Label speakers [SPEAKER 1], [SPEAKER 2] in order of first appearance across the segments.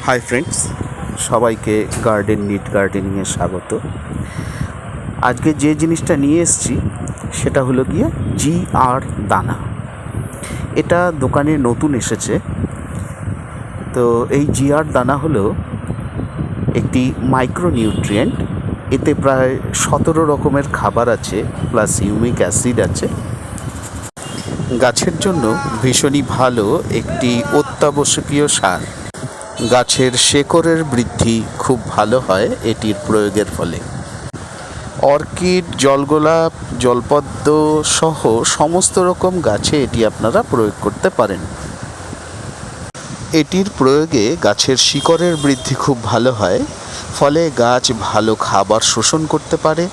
[SPEAKER 1] Hi friends, সবাইকে garden NEET গার্ডেনিংয়ে স্বাগত। আজকে যে জিনিসটা নিয়ে এসেছি সেটা হলো গিয়ে জিআর দানা। এটা দোকানে নতুন এসেছে। তো এই জিআর দানা হলো একটি মাইক্রোনিউট্রিয়েন্ট। এতে প্রায় 17 রকমের খাবার আছে, প্লাস হিউমিক অ্যাসিড আছে। গাছের জন্য ভীষণই ভালো একটি অত্যাবশ্যকীয় সার। গাছের শেকড়ের বৃদ্ধি খুব ভালো হয় এটির প্রয়োগের ফলে। অর্কিড, জলগোলাপ, জলপদ্ম সহ সমস্ত রকম গাছে এটি আপনারা প্রয়োগ করতে পারেন। এটির প্রয়োগে গাছের শিকড়ের বৃদ্ধি খুব ভালো হয়, ফলে গাছ ভালো খাবার শোষণ করতে পারে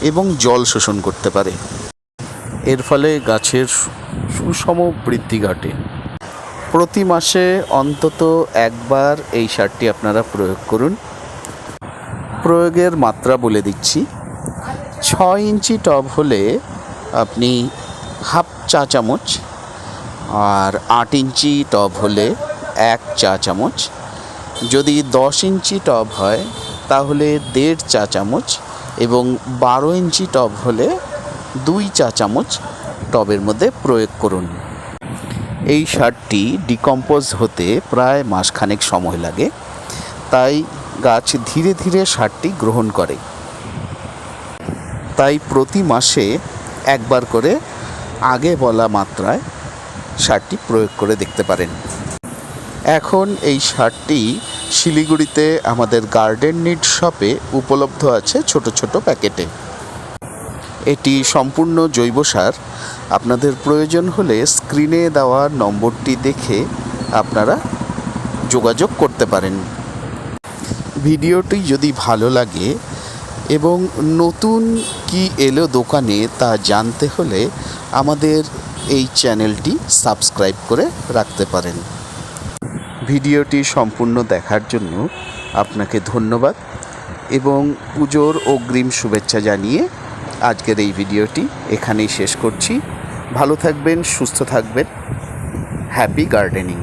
[SPEAKER 1] এবং জল শোষণ করতে পারে। এর ফলে গাছের সুষম বৃদ্ধি ঘটে। প্রতি মাসে অন্তত একবার এই সারটি আপনারা প্রয়োগ করুন। প্রয়োগের মাত্রা বলে দিচ্ছি। 6 ইঞ্চি টব হলে আপনি হাফ চা চামচ, আর 8 ইঞ্চি টব হলে 1 চা চামচ। যদি 10 ইঞ্চি টব হয় তাহলে 1.5 চা চামচ, এবং 12 ইঞ্চি টব হলে 2 চা চামচ টবের মধ্যে প্রয়োগ করুন। এই সারটি ডিকম্পোজ হতে প্রায় মাসখানেক সময় লাগে, তাই গাছ ধীরে ধীরে সারটি গ্রহণ করে। তাই প্রতি মাসে একবার করে আগে বলা মাত্রায় সারটি প্রয়োগ করে দেখতে পারেন। এখন এই সারটি শিলিগুড়িতে আমাদের গার্ডেন নিড শপে উপলব্ধ আছে ছোট ছোট প্যাকেটে। এটি সম্পূর্ণ জৈব সার। আপনাদের প্রয়োজন হলে স্ক্রিনে দেওয়া নম্বরটি দেখে আপনারা যোগাযোগ করতে পারেন। ভিডিওটি যদি ভালো লাগে এবং নতুন কি এলো দোকানে তা জানতে হলে আমাদের এই চ্যানেলটি সাবস্ক্রাইব করে রাখতে পারেন। ভিডিওটি সম্পূর্ণ দেখার জন্য আপনাকে ধন্যবাদ এবং পুজোর অগ্রিম শুভেচ্ছা জানিয়ে আজকের এই ভিডিওটি এখানেই শেষ করছি। ভালো থাকবেন, সুস্থ থাকবেন। Happy gardening.